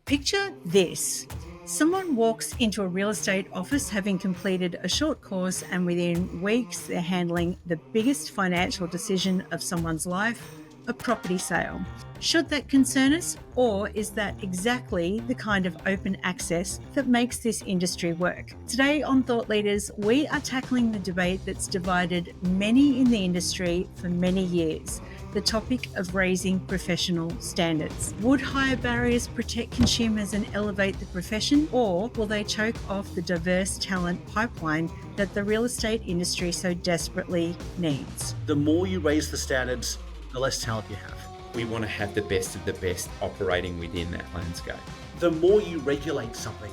Picture this. Someone walks into a real estate office having completed a short course, and within weeks they're handling the biggest financial decision of someone's life, a property sale. Should that concern us, or is that exactly the kind of open access that makes this industry work? Today on Thought Leaders, we are tackling the debate that's divided many in the industry for many years. The topic of raising professional standards. Would higher barriers protect consumers and elevate the profession, or will they choke off the diverse talent pipeline that the real estate industry so desperately needs? The more you raise the standards, the less talent you have. We want to have the best of the best operating within that landscape. The more you regulate something,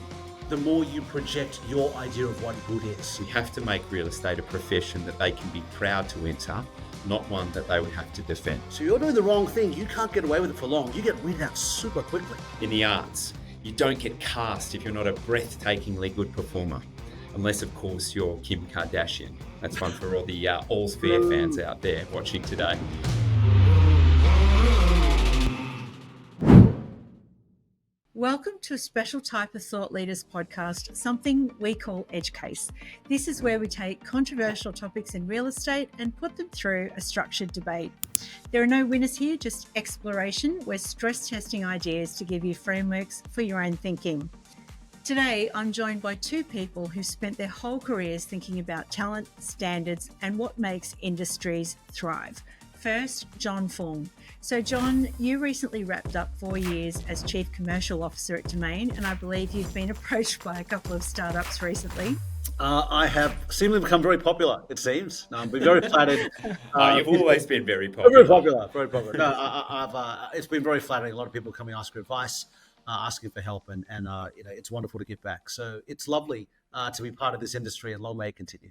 the more you project your idea of what good is. We have to make real estate a profession that they can be proud to enter, not one that they would have to defend. So you're doing the wrong thing. You can't get away with it for long. You get weeded out super quickly. In the arts, you don't get cast if you're not a breathtakingly good performer. Unless, of course, you're Kim Kardashian. That's one for all the All's Fair fans out there watching today. Welcome to a special type of Thought Leaders podcast, something we call Edge Case. This is where we take controversial topics in real estate and put them through a structured debate. There are no winners here, just exploration. We're stress testing ideas to give you frameworks for your own thinking. Today, I'm joined by two people who spent their whole careers thinking about talent, standards, and what makes industries thrive. First, John Foong. So John, you recently wrapped up 4 years as Chief Commercial Officer at Domain, and I believe you've been approached by a couple of startups recently. I have seemingly become very popular, it seems. No, I'm very flattered. You've always been very popular. Very popular. No, it's been very flattering. A lot of people coming ask for advice, asking for help, and it's wonderful to give back. So it's lovely to be part of this industry, and long may it continue.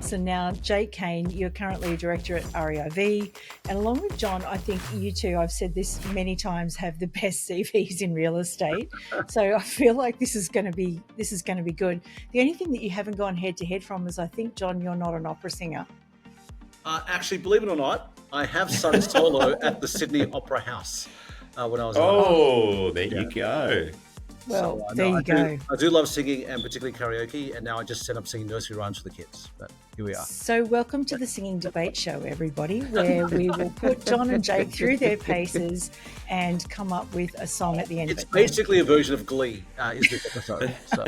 So now, Jake Caine, you're currently a director at REIA, and along with John, I think you two, I've said this many times, have the best CVs in real estate. So I feel like this is going to be good. The only thing that you haven't gone head to head from is, I think, John, you're not an opera singer. Actually, believe it or not, I have sung solo at the Sydney Opera House when I was. There you go. Well, there you go. I do love singing, and particularly karaoke, and now I just set up singing nursery rhymes for the kids. But here we are. So welcome to the Singing Debate Show, everybody, where we will put John and Jake through their paces and come up with a song at the end of it. It's basically a version of Glee, is this episode. So.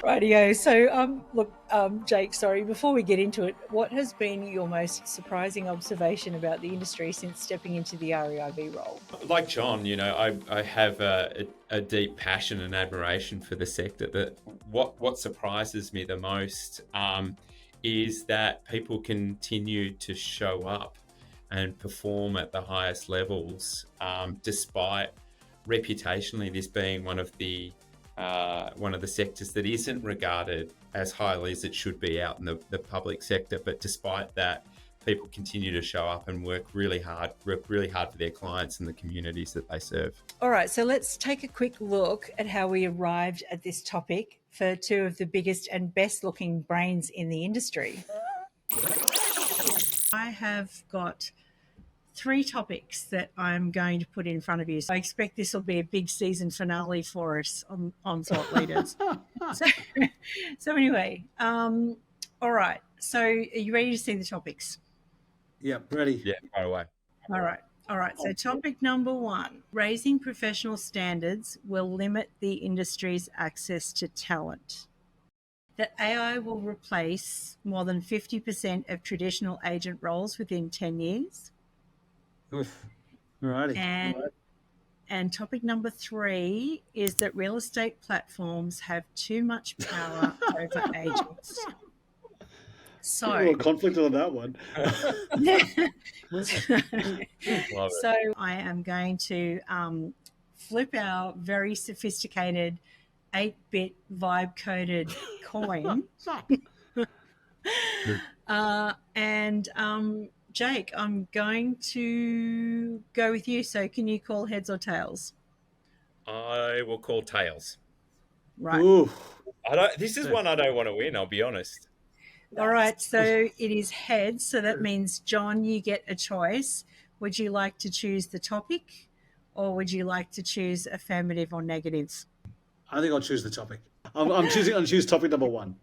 Rightio. So, Jake, sorry, before we get into it, what has been your most surprising observation about the industry since stepping into the REIB role? Like John, I have a deep passion and admiration for the sector. That what surprises me the most is that people continue to show up and perform at the highest levels, despite reputationally this being one of the sectors that isn't regarded as highly as it should be out in the public sector. But despite that, people continue to show up and work really hard for their clients and the communities that they serve. All right, so let's take a quick look at how we arrived at this topic for two of the biggest and best looking brains in the industry. I have got 3 topics that I'm going to put in front of you. So I expect this will be a big season finale for us on Thought Leaders. So anyway, all right. So are you ready to see the topics? Yeah, ready. Yeah, right away. All right. So topic number 1, raising professional standards will limit the industry's access to talent. That AI will replace more than 50% of traditional agent roles within 10 years. Righty. And topic number 3 is that real estate platforms have too much power over agents. So a little conflict on that one. So I am going to flip our very sophisticated 8-bit vibe-coded coin. And Jake, I'm going to go with you. So can you call heads or tails? I will call tails. Right. Ooh. This is one I don't want to win, I'll be honest. All right, so it is heads. So that means, John, you get a choice would you like to choose the topic, or would you like to choose affirmative or negatives? I think I'll choose the topic. I'm choose topic number one.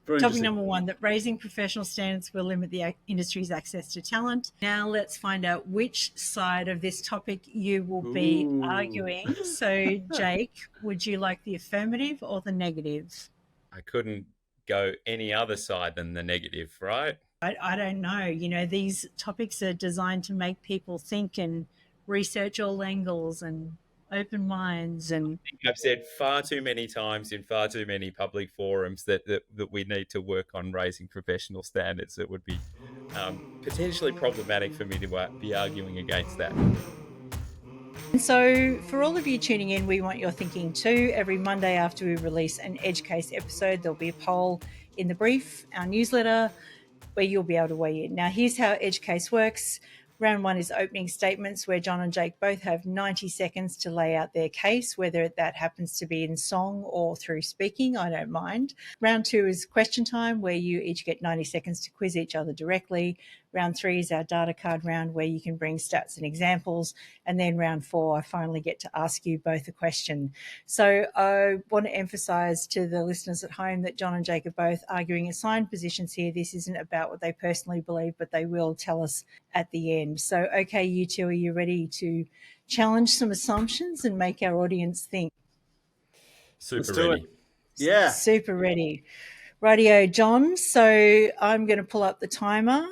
Very Topic interesting. number one, that raising professional standards will limit the industry's access to talent. Now let's find out which side of this topic you will be arguing. So, Jake, would you like the affirmative or the negative? I couldn't go any other side than the negative, right? I don't know. You know, these topics are designed to make people think and research all angles and open minds. And I've said far too many times in far too many public forums that we need to work on raising professional standards. It would be potentially problematic for me to be arguing against that. And so, for all of you tuning in, we want your thinking too. Every Monday after we release an Edge Case episode, there'll be a poll in the brief, our newsletter, where you'll be able to weigh in. Now, here's how Edge Case works. Round one is opening statements, where John and Jake both have 90 seconds to lay out their case, whether that happens to be in song or through speaking. I don't mind. Round two is question time, where you each get 90 seconds to quiz each other directly. Round three is our data card round, where you can bring stats and examples. And then round four, I finally get to ask you both a question. So I want to emphasise to the listeners at home that John and Jake are both arguing assigned positions here. This isn't about what they personally believe, but they will tell us at the end. So, okay, you two, are you ready to challenge some assumptions and make our audience think? Super ready. Yeah. Super ready. Rightio, John. So I'm going to pull up the timer.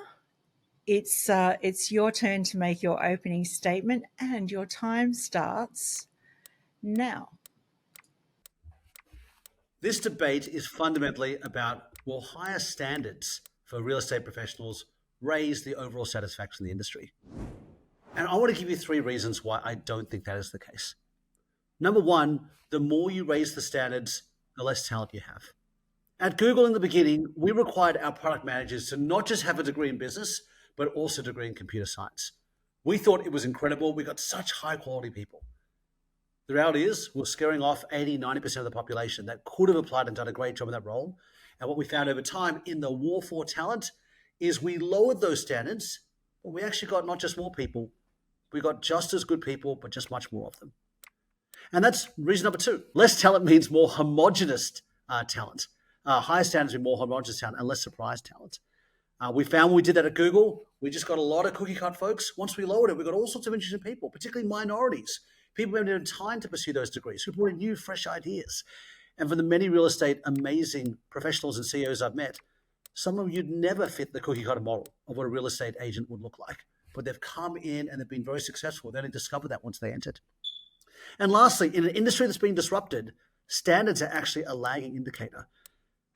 It's your turn to make your opening statement, and your time starts now. This debate is fundamentally about, will higher standards for real estate professionals raise the overall satisfaction of the industry? And I want to give you three reasons why I don't think that is the case. Number one, the more you raise the standards, the less talent you have. At Google in the beginning, we required our product managers to not just have a degree in business, but also a degree in computer science. We thought it was incredible. We got such high quality people. The reality is we're scaring off 80, 90% of the population that could have applied and done a great job in that role. And what we found over time in the war for talent is we lowered those standards, but we actually got not just more people, we got just as good people, but just much more of them. And that's reason number two. Less talent means more homogenous talent. Higher standards mean more homogenous talent and less surprise talent. We found when we did that at Google, we just got a lot of cookie cut folks. Once we lowered it, we got all sorts of interesting people, particularly minorities, people who haven't had time to pursue those degrees, who brought in new, fresh ideas. And for the many real estate amazing professionals and CEOs I've met, some of you'd never fit the cookie cutter model of what a real estate agent would look like. But they've come in and they've been very successful. They only discovered that once they entered. And lastly, in an industry that's being disrupted, standards are actually a lagging indicator.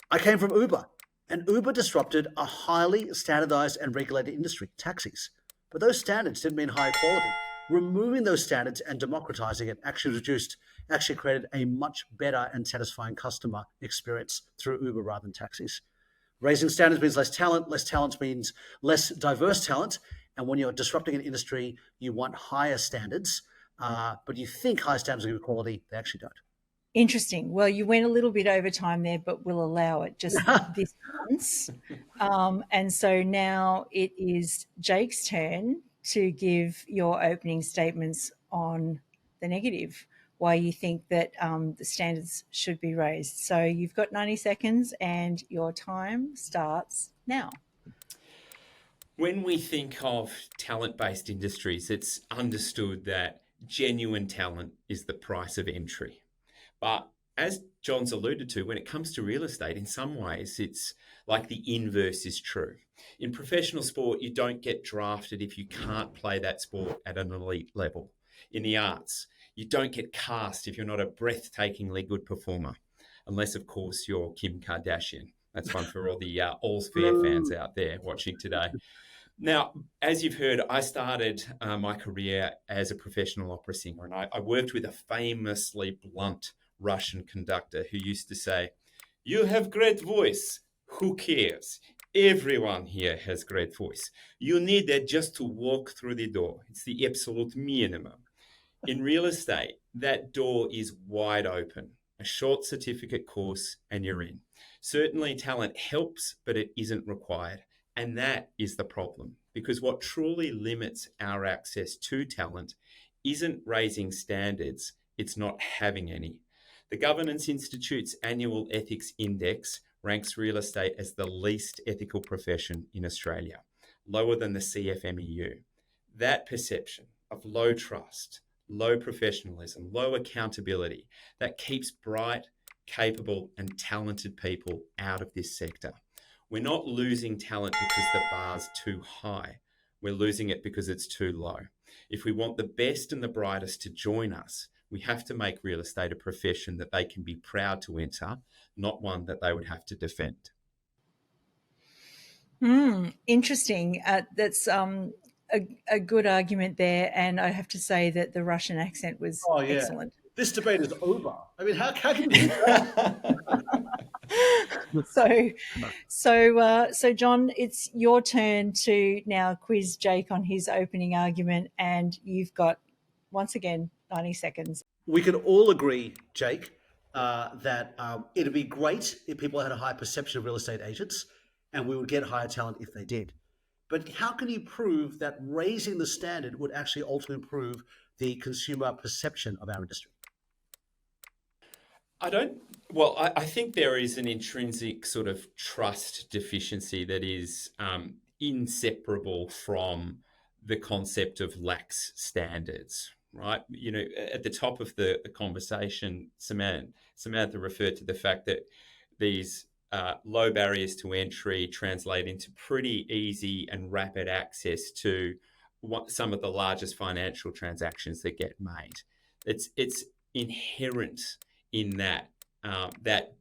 I came from Uber, and Uber disrupted a highly standardized and regulated industry, taxis. But those standards didn't mean higher quality. Removing those standards and democratizing it actually created a much better and satisfying customer experience through Uber rather than taxis. Raising standards means less talent means less diverse talent. And when you're disrupting an industry, you want higher standards, but you think higher standards give quality, they actually don't. Interesting. Well, you went a little bit over time there, but we'll allow it just this once. And so now it is Jake's turn to give your opening statements on the negative, why you think that the standards should be raised. So you've got 90 seconds and your time starts now. When we think of talent-based industries, it's understood that genuine talent is the price of entry. But as John's alluded to, when it comes to real estate, in some ways, it's like the inverse is true. In professional sport, you don't get drafted if you can't play that sport at an elite level. In the arts, you don't get cast if you're not a breathtakingly good performer, unless, of course, you're Kim Kardashian. That's one for all the All's Fair fans out there watching today. Now, as you've heard, I started my career as a professional opera singer, and I worked with a famously blunt Russian conductor who used to say, "You have great voice. Who cares? Everyone here has great voice. You need that just to walk through the door. It's the absolute minimum." In real estate, that door is wide open. A short certificate course and you're in. Certainly talent helps, but it isn't required. And that is the problem. because what truly limits our access to talent isn't raising standards, it's not having any. The Governance Institute's annual ethics index ranks real estate as the least ethical profession in Australia, lower than the CFMEU. That perception of low trust, low professionalism, low accountability, that keeps bright, capable, and talented people out of this sector. We're not losing talent because the bar's too high. We're losing it because it's too low. If we want the best and the brightest to join us, we have to make real estate a profession that they can be proud to enter, not one that they would have to defend. Interesting. That's a good argument there, and I have to say that the Russian accent was excellent. This debate is over. I mean, how can you do that? So, John, it's your turn to now quiz Jake on his opening argument, and you've got, once again, 90 seconds. We can all agree, Jake, that it'd be great if people had a high perception of real estate agents, and we would get higher talent if they did. But how can you prove that raising the standard would actually ultimately improve the consumer perception of our industry? I think there is an intrinsic sort of trust deficiency that is inseparable from the concept of lax standards, right? You know, at the top of the conversation, Samantha referred to the fact that these low barriers to entry translate into pretty easy and rapid access to some of the largest financial transactions that get made. It's inherent in that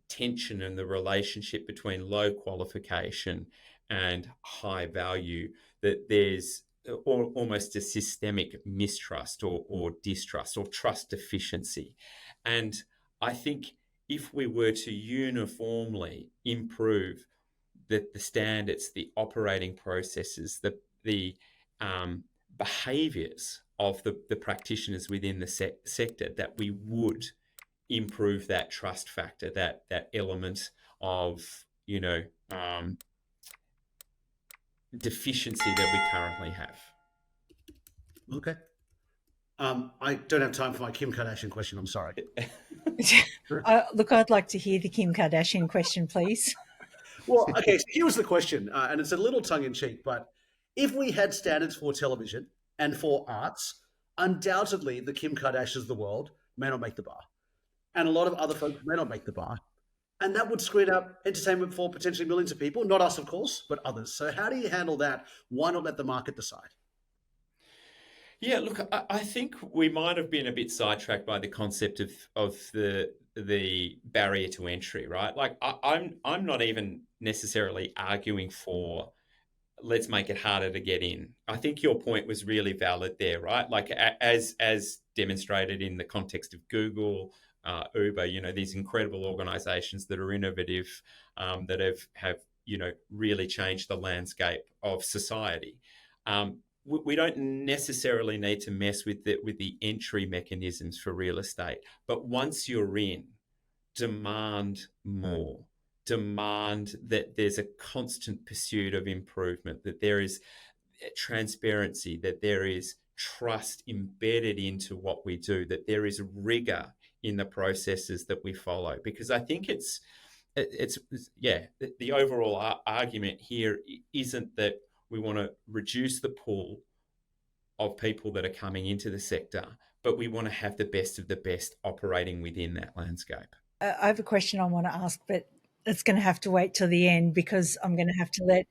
tension and the relationship between low qualification and high value, that there's almost a systemic mistrust or distrust or trust deficiency. And I think if we were to uniformly improve the standards, the operating processes, the behaviours of the practitioners within the sector, that we would improve that trust factor, that element of, deficiency that we currently have. Okay. I don't have time for my Kim Kardashian question. I'm sorry. Look, I'd like to hear the Kim Kardashian question, please. Well, okay, so here was the question, and it's a little tongue-in-cheek, but if we had standards for television and for arts, undoubtedly the Kim Kardashians of the world may not make the bar. And a lot of other folks may not make the bar. And that would screen out entertainment for potentially millions of people, not us, of course, but others. So how do you handle that? Why not let the market decide? Yeah, look, I think we might have been a bit sidetracked by the concept of the barrier to entry, right? Like I'm not even necessarily arguing for let's make it harder to get in. I think your point was really valid there, right? Like as demonstrated in the context of Google, Uber, these incredible organizations that are innovative, that have really changed the landscape of society. We don't necessarily need to mess with the entry mechanisms for real estate, but once you're in, demand more. Demand that there's a constant pursuit of improvement, that there is transparency, that there is trust embedded into what we do, that there is rigor in the processes that we follow. Because I think it's the overall argument here isn't that we want to reduce the pool of people that are coming into the sector, but we want to have the best of the best operating within that landscape. I have a question I want to ask, but it's going to have to wait till the end because I'm going to have to let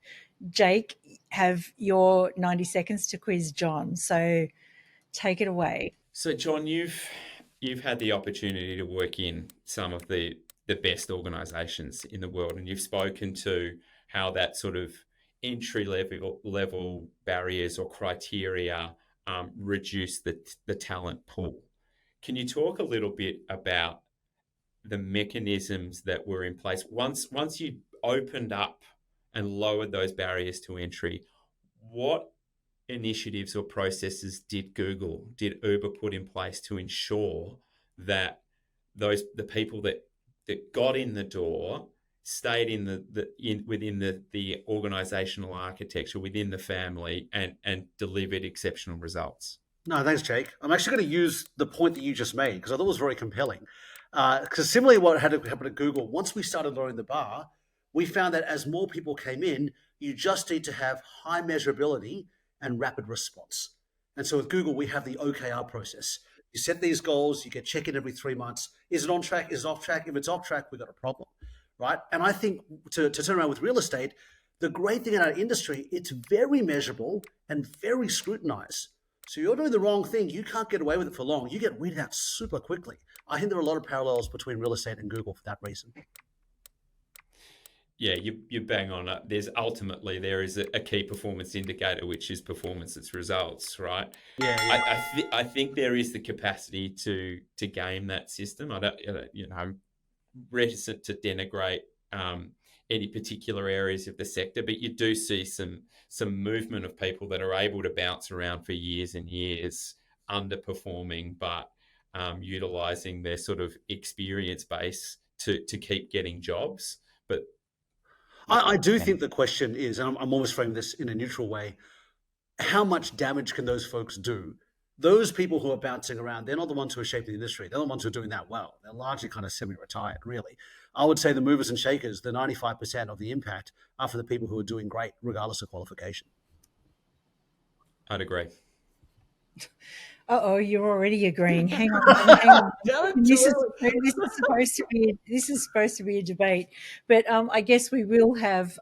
Jake have your 90 seconds to quiz John. So take it away. So John, you've had the opportunity to work in some of the best organisations in the world, and you've spoken to how that sort of entry level barriers or criteria reduce the talent pool. Can you talk a little bit about the mechanisms that were in place once you opened up and lowered those barriers to entry? What initiatives or processes did Uber put in place to ensure that the people that got in the door stayed in within the organizational architecture within the family and delivered exceptional results. No, thanks, Jake. I'm actually going to use the point that you just made because I thought it was very compelling. Because similarly, what had happened at Google, once we started lowering the bar, we found that as more people came in, you just need to have high measurability and rapid response. And so with Google, we have the OKR process. You set these goals, you get check-in every 3 months. Is it on track? Is it off track? If it's off track, we've got a problem, right? And I think to turn around with real estate, the great thing in our industry, it's very measurable and very scrutinized. So you're doing the wrong thing, you can't get away with it for long. You get weeded out super quickly. I think there are a lot of parallels between real estate and Google for that reason. Yeah, you bang on it. There is a key performance indicator, which is performance, its results, right? Yeah. I think there is the capacity to game that system. I'm reticent to denigrate any particular areas of the sector, but you do see some movement of people that are able to bounce around for years and years, underperforming, but utilizing their sort of experience base to keep getting jobs. But I do think the question is, and I'm almost framing this in a neutral way, how much damage can those folks do? Those people who are bouncing around, they're not the ones who are shaping the industry. They're the ones who are doing that well. They're largely kind of semi-retired, really. I would say the movers and shakers, the 95% of the impact are for the people who are doing great, regardless of qualification. I'd agree. You're already agreeing. Hang on. This is supposed to be a debate, but I guess we will have,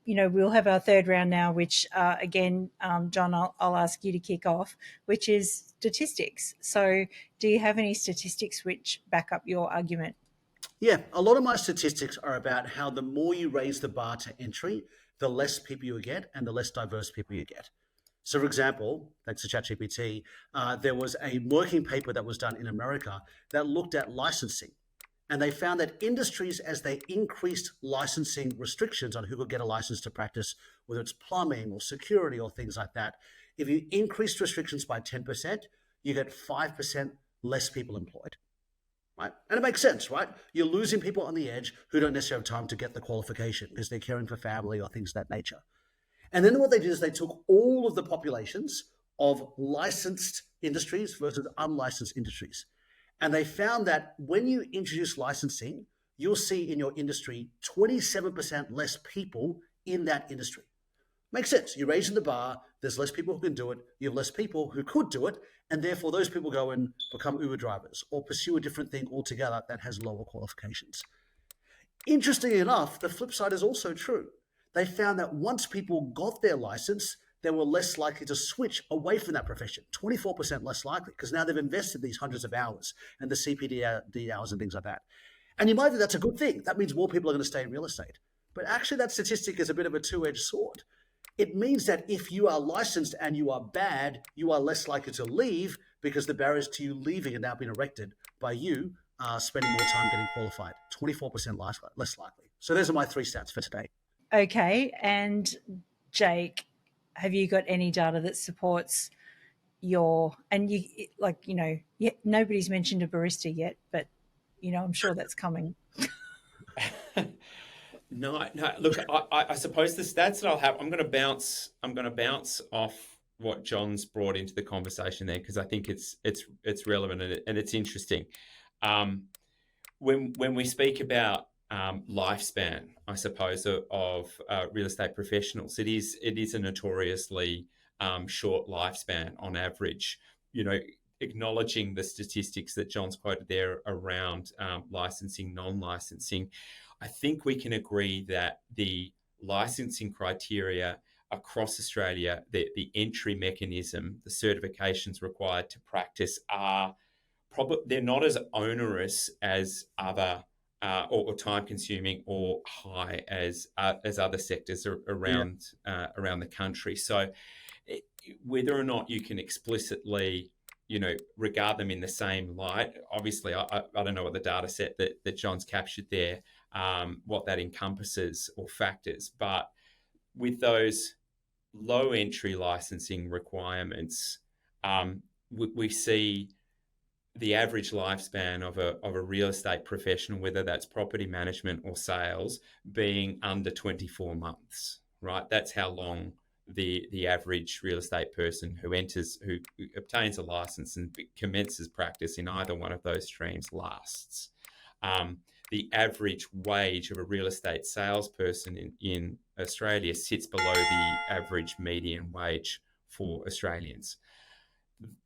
we'll have our third round now, which again, John, I'll ask you to kick off, which is statistics. So, do you have any statistics which back up your argument? Yeah, a lot of my statistics are about how the more you raise the bar to entry, the less people you get and the less diverse people you get. So, for example, thanks to ChatGPT, there was a working paper that was done in America that looked at licensing. And they found that industries, as they increased licensing restrictions on who could get a license to practice, whether it's plumbing or security or things like that, if you increased restrictions by 10%, you get 5% less people employed. Right? And it makes sense, right? You're losing people on the edge who don't necessarily have time to get the qualification because they're caring for family or things of that nature. And then what they did is they took all of the populations of licensed industries versus unlicensed industries. And they found that when you introduce licensing, you'll see in your industry 27% less people in that industry. Makes sense. You're raising the bar. There's less people who can do it. You have less people who could do it. And therefore, those people go and become Uber drivers or pursue a different thing altogether that has lower qualifications. Interestingly enough, the flip side is also true. They found that once people got their license, they were less likely to switch away from that profession, 24% less likely, because now they've invested these hundreds of hours and the CPD hours and things like that. And you might think that's a good thing. That means more people are going to stay in real estate. But actually, that statistic is a bit of a two-edged sword. It means that if you are licensed and you are bad, you are less likely to leave because the barriers to you leaving are now being erected by you spending more time getting qualified, 24% less likely. So those are my three stats for today. Okay. And Jake, have you got any data that supports nobody's mentioned a barista yet, but I'm sure that's coming. No. Look, I suppose the stats that I'll have, I'm going to bounce off what John's brought into the conversation there because I think it's relevant and it's interesting. When we speak about lifespan, I suppose, of real estate professionals, it is a notoriously short lifespan on average. Acknowledging the statistics that John's quoted there around licensing, non-licensing, I think we can agree that the licensing criteria across Australia, the entry mechanism, the certifications required to practice they're not as onerous as other or time-consuming or high as other sectors around the country. So, whether or not you can explicitly, regard them in the same light, obviously, I don't know what the data set that John's captured there, what that encompasses or factors, but with those low entry licensing requirements, we see the average lifespan of a real estate professional, whether that's property management or sales, being under 24 months, right? That's how long the average real estate person who obtains a license and commences practice in either one of those streams lasts. The average wage of a real estate salesperson in Australia sits below the average median wage for Australians.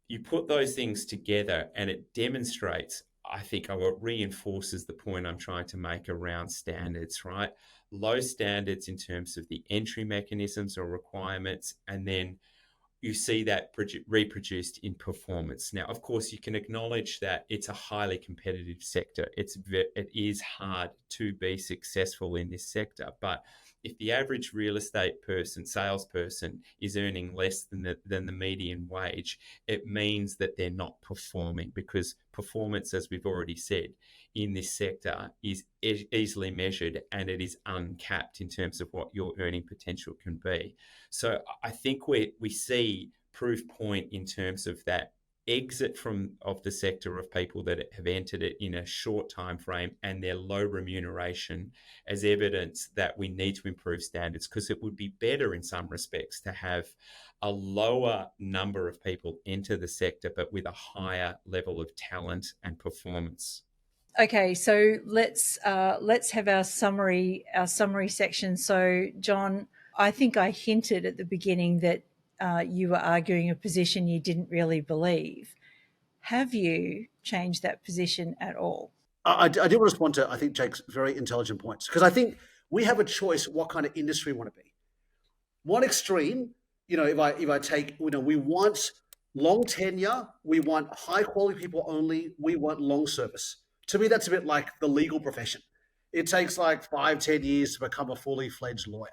You put those things together and it demonstrates, I think, or it reinforces the point I'm trying to make around standards, right? Low standards in terms of the entry mechanisms or requirements, and then you see that reproduced in performance. Now, of course, you can acknowledge that it's a highly competitive sector. It is hard to be successful in this sector, but if the average real estate salesperson is earning less than the median wage, it means that they're not performing, because performance, as we've already said, in this sector is easily measured and it is uncapped in terms of what your earning potential can be. So I think we see proof point in terms of that exit of the sector of people that have entered it in a short time frame and their low remuneration as evidence that we need to improve standards, because it would be better in some respects to have a lower number of people enter the sector but with a higher level of talent and performance. Okay, so let's have our summary section. So, John, I think I hinted at the beginning that you were arguing a position you didn't really believe. Have you changed that position at all? I do want to respond to, I think, Jake's very intelligent points, because I think we have a choice what kind of industry we want to be. One extreme, if I take, we want long tenure, we want high quality people only, we want long service. To me, that's a bit like the legal profession. It takes like 5-10 years to become a fully fledged lawyer,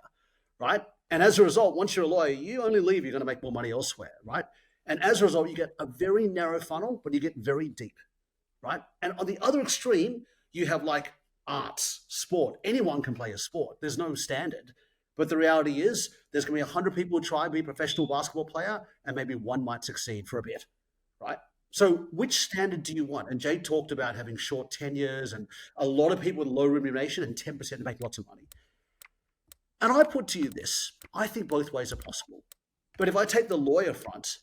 right? And as a result, once you're a lawyer, you only leave, you're going to make more money elsewhere, right? And as a result, you get a very narrow funnel, but you get very deep, right? And on the other extreme, you have like arts, sport. Anyone can play a sport. There's no standard. But the reality is there's going to be 100 people who try to be a professional basketball player, and maybe one might succeed for a bit, right? So which standard do you want? And Jake talked about having short tenures and a lot of people with low remuneration and 10% to make lots of money. And I put to you this, I think both ways are possible. But if I take the lawyer front,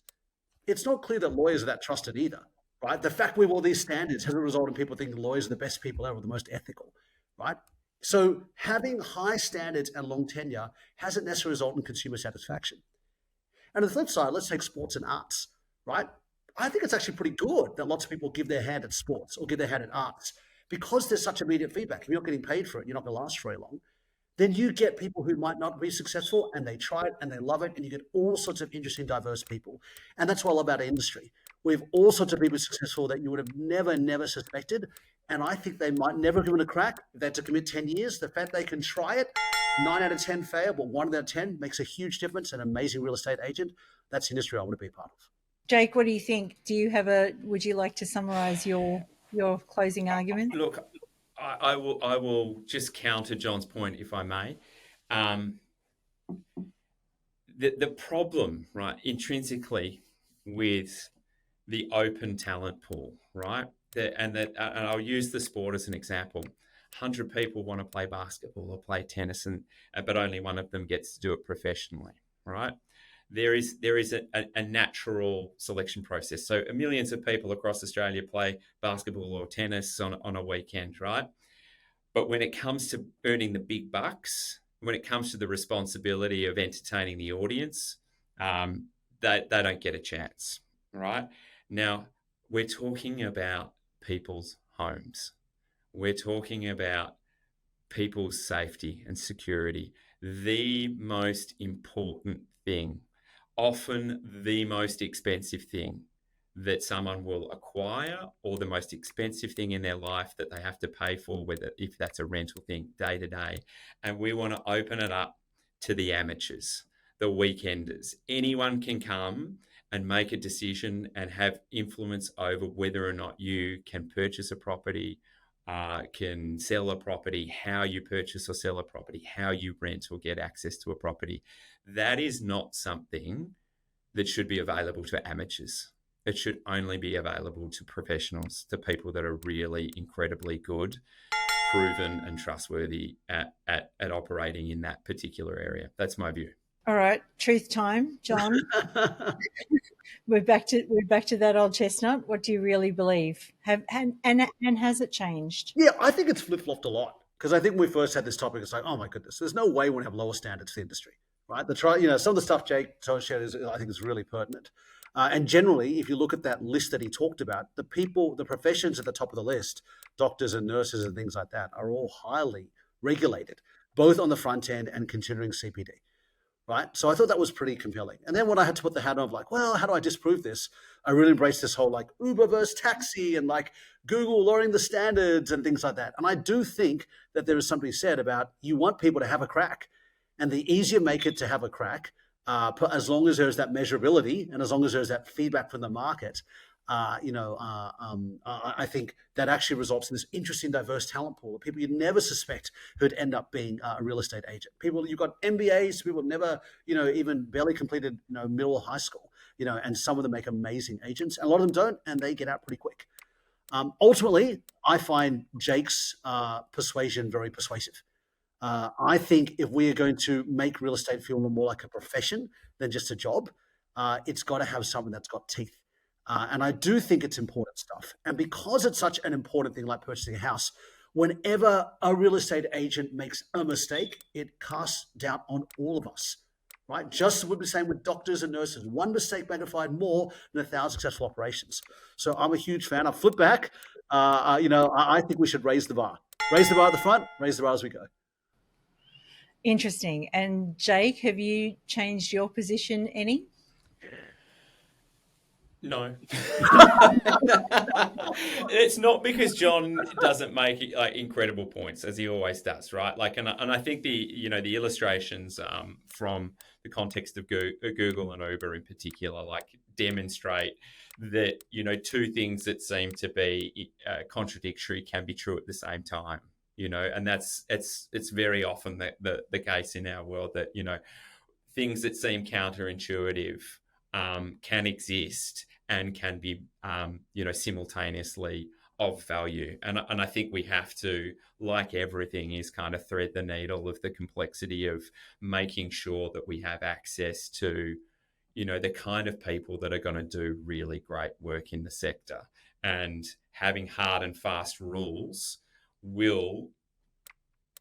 it's not clear that lawyers are that trusted either, right? The fact we have all these standards has resulted in people thinking lawyers are the best people ever, the most ethical, right? So having high standards and long tenure hasn't necessarily resulted in consumer satisfaction. And on the flip side, let's take sports and arts, right? I think it's actually pretty good that lots of people give their hand at sports or give their hand at arts, because there's such immediate feedback. If you're not getting paid for it, you're not going to last very long. Then you get people who might not be successful and they try it and they love it, and you get all sorts of interesting, diverse people. And that's what I love about our industry. We have all sorts of people successful that you would have never suspected. And I think they might never give it a crack. If they had to commit 10 years, the fact they can try it, 9 out of 10 fail, but 1 out of 10 makes a huge difference. An amazing real estate agent. That's the industry I want to be a part of. Jake, what do you think? Would you like to summarize your closing argument? Look, I will just counter John's point, if I may. The problem, right, intrinsically with the open talent pool, right, and I'll use the sport as an example. 100 people want to play basketball or play tennis, but only one of them gets to do it professionally, right? There is a natural selection process. So millions of people across Australia play basketball or tennis on a weekend, right? But when it comes to earning the big bucks, when it comes to the responsibility of entertaining the audience, they don't get a chance, right? Now, we're talking about people's homes. We're talking about people's safety and security, the most important thing, often the most expensive thing that someone will acquire, or the most expensive thing in their life that they have to pay for, whether if that's a rental thing day to day. And we want to open it up to the amateurs, the weekenders. Anyone can come and make a decision and have influence over whether or not you can purchase a property, can sell a property, how you purchase or sell a property, how you rent or get access to a property. That is not something that should be available to amateurs. It should only be available to professionals, to people that are really incredibly good, proven and trustworthy at operating in that particular area. That's my view. All right, truth time, John. We're back to that old chestnut. What do you really believe? And has it changed? Yeah, I think it's flip-flopped a lot, because I think when we first had this topic, it's like, oh my goodness, there's no way we'll have lower standards for the industry, right? Some of the stuff Jake shared I think is really pertinent. And generally, if you look at that list that he talked about, the professions at the top of the list, doctors and nurses and things like that, are all highly regulated, both on the front end and considering CPD. Right. So I thought that was pretty compelling. And then when I had to put the hat on of like, well, how do I disprove this? I really embraced this whole like Uber versus taxi and like Google lowering the standards and things like that. And I do think that there is something said about you want people to have a crack. And the easier make it to have a crack, as long as there's that measurability and as long as there's that feedback from the market, I think that actually results in this interesting, diverse talent pool of people you'd never suspect who'd end up being a real estate agent. People, you've got MBAs, people never, even barely completed, middle or high school, and some of them make amazing agents, and a lot of them don't, and they get out pretty quick. Ultimately, I find Jake's persuasion very persuasive. I think if we are going to make real estate feel more like a profession than just a job, it's got to have something that's got teeth. And I do think it's important stuff. And because it's such an important thing like purchasing a house, whenever a real estate agent makes a mistake, it casts doubt on all of us, right? Just as we'd be saying with doctors and nurses, one mistake magnified more than 1,000 successful operations. So I'm a huge fan. I'll flip back. I think we should raise the bar. Raise the bar at the front, raise the bar as we go. Interesting. And Jake, have you changed your position any? No. It's not because John doesn't make incredible points, as he always does, right? And I think the illustrations from the context of Google and Uber in particular, demonstrate that two things that seem to be contradictory can be true at the same time. And it's very often the case in our world that things that seem counterintuitive can exist and can be, simultaneously of value. And I think we have to, like everything, is kind of thread the needle of the complexity of making sure that we have access to, the kind of people that are going to do really great work in the sector. And having hard and fast rules will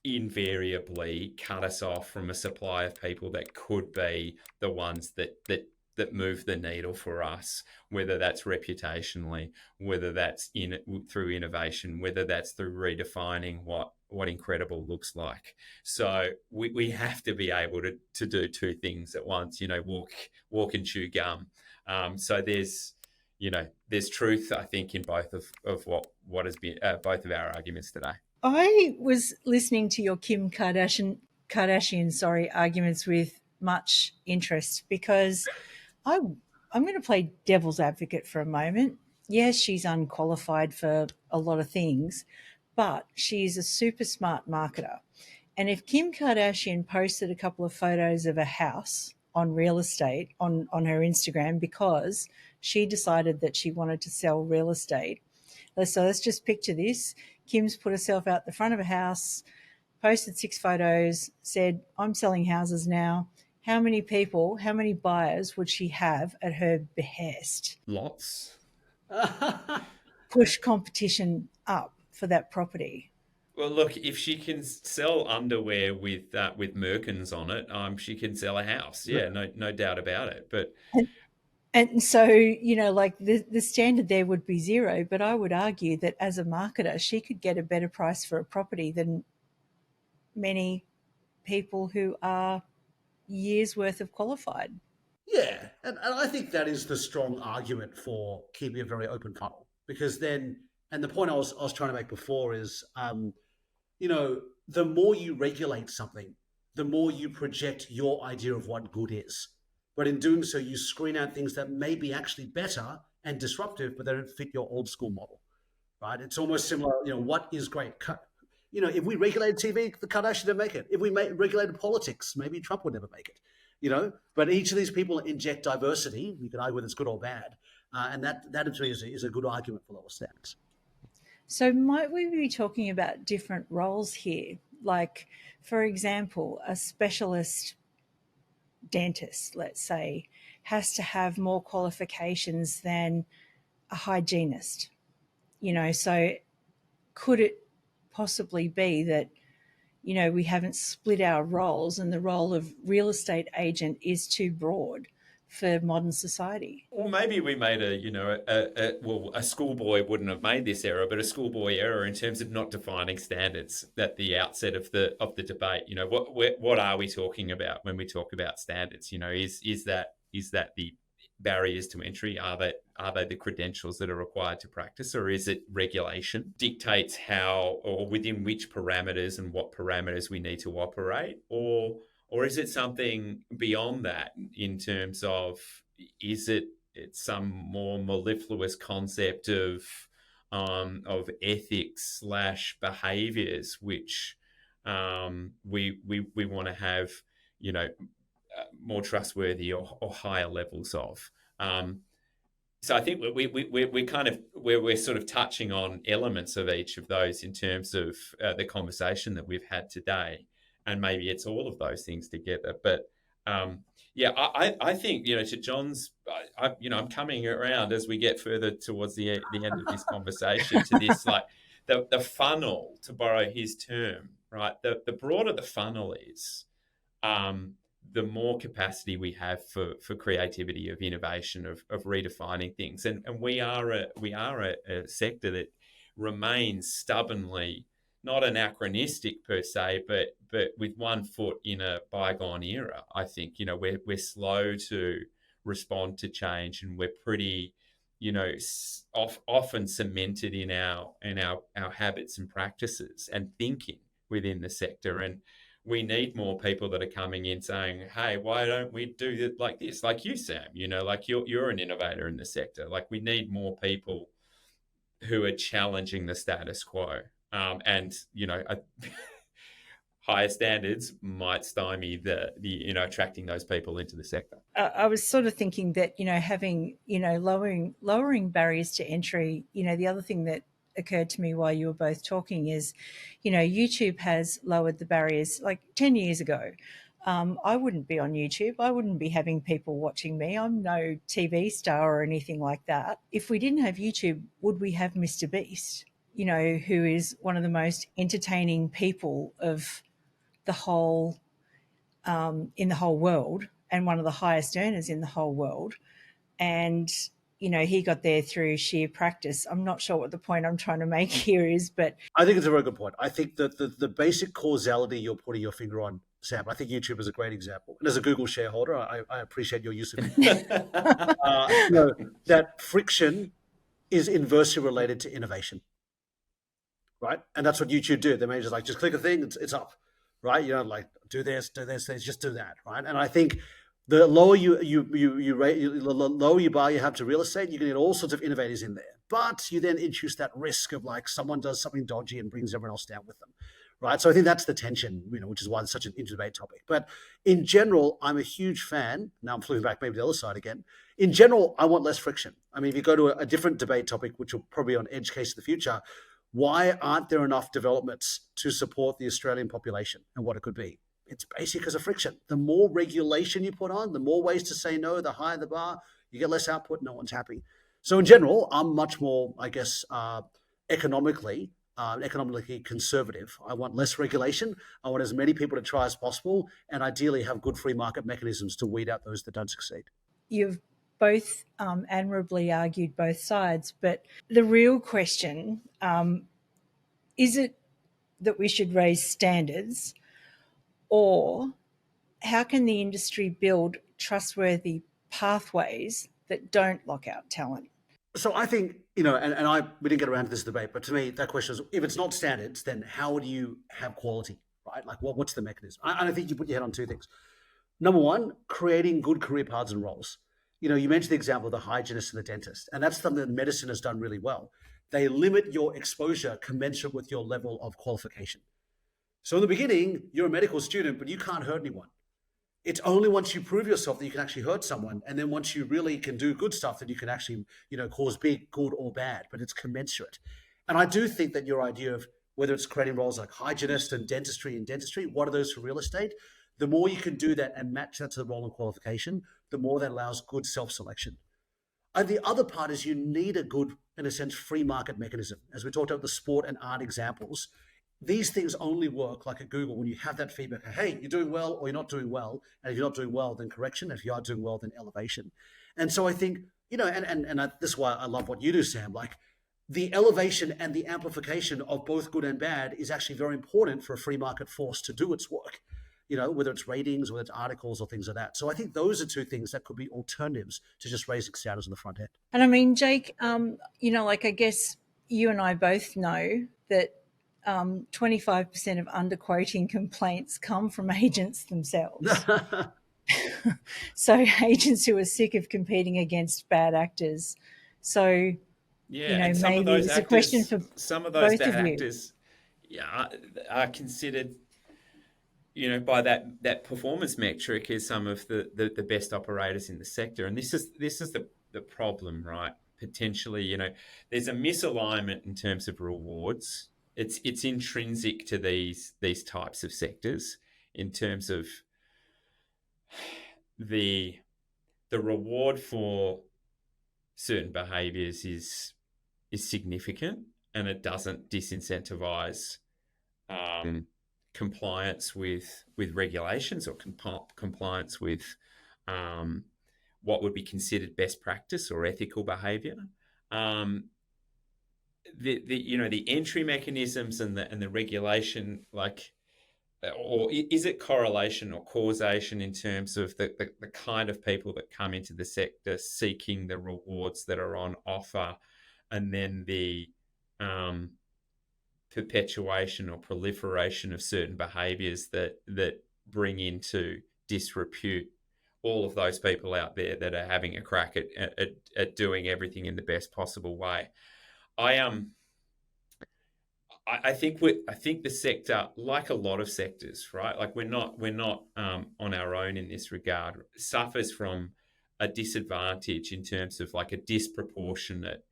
invariably cut us off from a supply of people that could be the ones that move the needle for us, whether that's reputationally, whether that's through innovation, whether that's through redefining what incredible looks like. So we have to be able to do two things at once, walk and chew gum. So there's truth, I think, in both of what has been both of our arguments today. I was listening to your Kim Kardashian arguments with much interest, because I'm going to play devil's advocate for a moment. Yes, she's unqualified for a lot of things, but she's a super smart marketer. And if Kim Kardashian posted a couple of photos of a house on real estate on her Instagram because she decided that she wanted to sell real estate, so let's just picture this. Kim's put herself out the front of a house, posted 6 photos, said, I'm selling houses now. How many buyers would she have at her behest? Lots. Push competition up for that property. Well, look, if she can sell underwear with merkins on it, she can sell a house. Yeah, no doubt about it. But and so, the standard there would be 0, but I would argue that as a marketer, she could get a better price for a property than many people who are years worth of qualified. Yeah, and I think that is the strong argument for keeping a very open funnel, because then, and the point I was trying to make before is, the more you regulate something, the more you project your idea of what good is. But in doing so, you screen out things that may be actually better and disruptive, but they don't fit your old school model, right? It's almost similar, what is great? If we regulated TV, the Kardashians didn't make it. If we regulated politics, maybe Trump would never make it. But each of these people inject diversity. You can argue whether it's good or bad. And that to me is a good argument for lower standards. So, might we be talking about different roles here? Like, for example, a specialist dentist, let's say, has to have more qualifications than a hygienist. So could it possibly be that, we haven't split our roles and the role of real estate agent is too broad for modern society? Or maybe we made a schoolboy wouldn't have made this error, but a schoolboy error in terms of not defining standards at the outset of the debate. What are we talking about when we talk about standards? Is that the barriers to entry? Are they the credentials that are required to practice, or is it regulation dictates how or within which parameters and what parameters we need to operate, or is it something beyond that in terms of it's some more mellifluous concept of ethics / behaviors which we want to have more trustworthy or higher levels of. So I think we're sort of touching on elements of each of those in terms of the conversation that we've had today, and maybe it's all of those things together. But I think to John's, I'm coming around as we get further towards the end of this conversation to this like the funnel, to borrow his term, right? The broader the funnel is, the more capacity we have for creativity, of innovation, of redefining things, and we are a sector that remains stubbornly not anachronistic per se, but with one foot in a bygone era. I think we're slow to respond to change, and we're pretty often cemented in our habits and practices and thinking within the sector. And we need more people that are coming in saying, hey, why don't we do it like this? Like you, Sam, like you're an innovator in the sector. Like we need more people who are challenging the status quo. Higher standards might stymie the attracting those people into the sector. I was sort of thinking that, having, lowering barriers to entry, the other thing that occurred to me while you were both talking is, YouTube has lowered the barriers. Like 10 years ago, I wouldn't be on YouTube. I wouldn't be having people watching me. I'm no TV star or anything like that. If we didn't have YouTube, would we have Mr. Beast, who is one of the most entertaining people of the whole, in the whole world, and one of the highest earners in the whole world. And he got there through sheer practice. I'm not sure what the point I'm trying to make here is, but I think it's a very good point. I think that the basic causality you're putting your finger on, Sam, I think YouTube is a great example. And as a Google shareholder, I appreciate your use of it. That friction is inversely related to innovation, right? And that's what YouTube do. They may just click a thing, it's up, right? Like do this, just do that, right? And I think the lower lower bar you have to real estate, you can get all sorts of innovators in there. But you then introduce that risk of like someone does something dodgy and brings everyone else down with them, right? So I think that's the tension, which is why it's such an inter-debate topic. But in general, I'm a huge fan. Now I'm flipping back maybe the other side again. In general, I want less friction. I mean, if you go to a different debate topic, which will probably be on edge case of the future, why aren't there enough developments to support the Australian population and what it could be? It's basically because of friction. The more regulation you put on, the more ways to say no, the higher the bar, you get less output, no one's happy. So in general, I'm much more, I guess, economically conservative. I want less regulation. I want as many people to try as possible, and ideally have good free market mechanisms to weed out those that don't succeed. You've both admirably argued both sides, but the real question, is it that we should raise standards, or how can the industry build trustworthy pathways that don't lock out talent? So I think, we didn't get around to this debate, but to me, that question is, if it's not standards, then how do you have quality, right? Like what's the mechanism? And I think you put your head on two things. Number one, creating good career paths and roles. You mentioned the example of the hygienist and the dentist, and that's something that medicine has done really well. They limit your exposure commensurate with your level of qualification. So in the beginning, you're a medical student, but you can't hurt anyone. It's only once you prove yourself that you can actually hurt someone. And then once you really can do good stuff, that you can actually, cause big good or bad, but it's commensurate. And I do think that your idea of whether it's creating roles like hygienist and dentistry, what are those for real estate? The more you can do that and match that to the role and qualification, the more that allows good self-selection. And the other part is you need a good, in a sense, free market mechanism. As we talked about the sport and art examples, these things only work like at Google when you have that feedback. Hey, you're doing well or you're not doing well. And if you're not doing well, then correction. If you are doing well, then elevation. And so I think, this is why I love what you do, Sam. Like the elevation and the amplification of both good and bad is actually very important for a free market force to do its work, whether it's ratings, whether it's articles or things like that. So I think those are two things that could be alternatives to just raising standards on the front end. And I mean, Jake, I guess you and I both know that 25% of underquoting complaints come from agents themselves. So agents who are sick of competing against bad actors. So, and maybe it's a question for some of those both bad of you. actors are considered, by that performance metric as some of the best operators in the sector. And this is the problem, right? Potentially, there's a misalignment in terms of rewards. It's intrinsic to these types of sectors in terms of the reward for certain behaviors is significant, and it doesn't disincentivize compliance with regulations or compliance with what would be considered best practice or ethical behavior. The entry mechanisms and the regulation, or is it correlation or causation in terms of the kind of people that come into the sector seeking the rewards that are on offer, and then the perpetuation or proliferation of certain behaviours that bring into disrepute all of those people out there that are having a crack at doing everything in the best possible way. I think the sector, like a lot of sectors, right? Like we're not on our own in this regard, suffers from a disadvantage in terms of like a disproportionate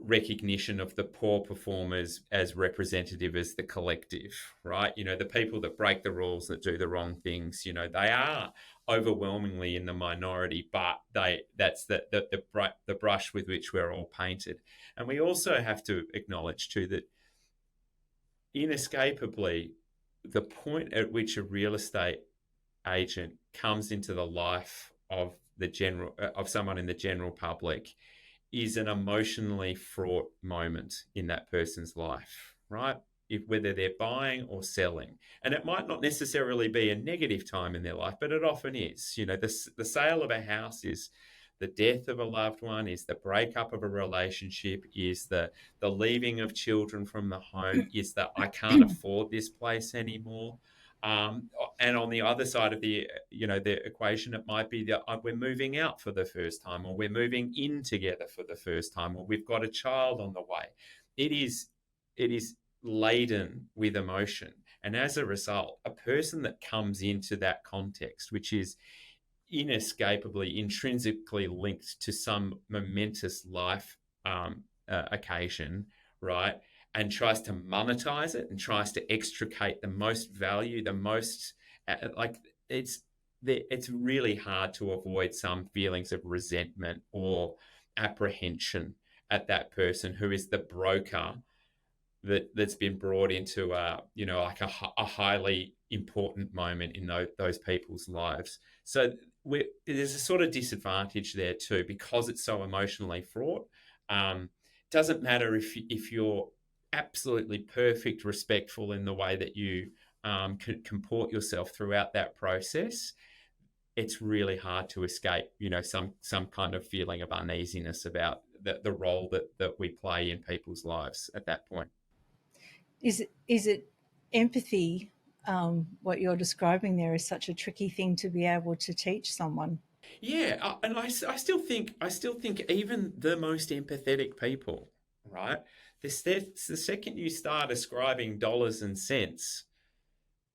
recognition of the poor performers as representative as the collective, right? The people that break the rules, that do the wrong things, they are overwhelmingly in the minority, but that's the brush with which we're all painted. And we also have to acknowledge too that inescapably the point at which a real estate agent comes into the life of someone in the general public is an emotionally fraught moment in that person's life, right? Whether they're buying or selling. And it might not necessarily be a negative time in their life, but it often is. The sale of a house is the death of a loved one, is the breakup of a relationship, is the leaving of children from the home, is that I can't afford this place anymore. And on the other side of the equation, it might be that we're moving out for the first time, or we're moving in together for the first time, or we've got a child on the way. It is laden with emotion. And as a result, a person that comes into that context, which is inescapably, intrinsically linked to some momentous life occasion, right? And tries to monetize it and tries to extricate the most value, it's really hard to avoid some feelings of resentment or apprehension at that person who is the broker that's been brought into a highly important moment in those people's lives. So there's a sort of disadvantage there too, because it's so emotionally fraught. Doesn't matter if you're absolutely perfect, respectful in the way that you comport yourself throughout that process. It's really hard to escape, some kind of feeling of uneasiness about the role that we play in people's lives at that point. Is it empathy? What you're describing there is such a tricky thing to be able to teach someone. Yeah, and I still think even the most empathetic people, right? The second you start ascribing dollars and cents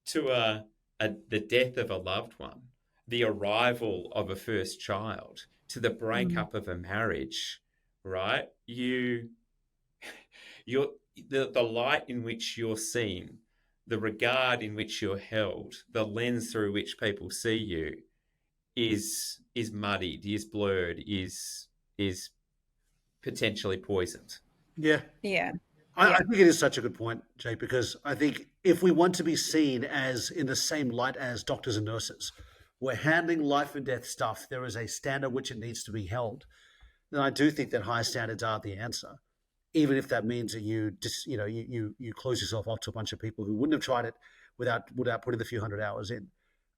to the death of a loved one, the arrival of a first child, to the breakup of a marriage, right? The light in which you're seen, the regard in which you're held, the lens through which people see you is muddied, is blurred, is potentially poisoned. Yeah. Yeah. I think it is such a good point, Jake, because I think if we want to be seen as in the same light as doctors and nurses, we're handling life and death stuff. There is a standard which it needs to be held. And I do think that high standards are the answer, even if that means that you just, you close yourself off to a bunch of people who wouldn't have tried it without putting the few hundred hours in.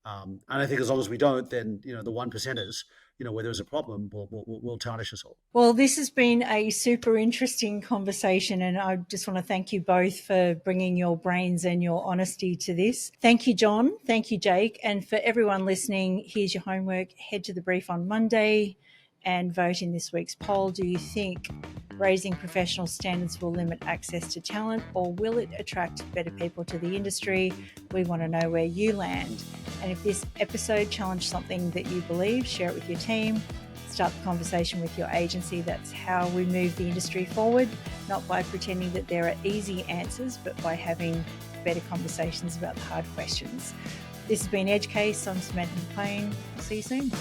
And I think as long as we don't, then the 1%ers, where there's a problem, will tarnish us all. Well, this has been a super interesting conversation, and I just want to thank you both for bringing your brains and your honesty to this. Thank you, John. Thank you, Jake. And for everyone listening, here's your homework. Head to the brief on Monday and vote in this week's poll. Do you think raising professional standards will limit access to talent, or will it attract better people to the industry? We want to know where you land. And if this episode challenged something that you believe, share it with your team. Start the conversation with your agency. That's how we move the industry forward, not by pretending that there are easy answers, but by having better conversations about the hard questions. This has been Edge Case. I'm Samantha McLean. See you soon.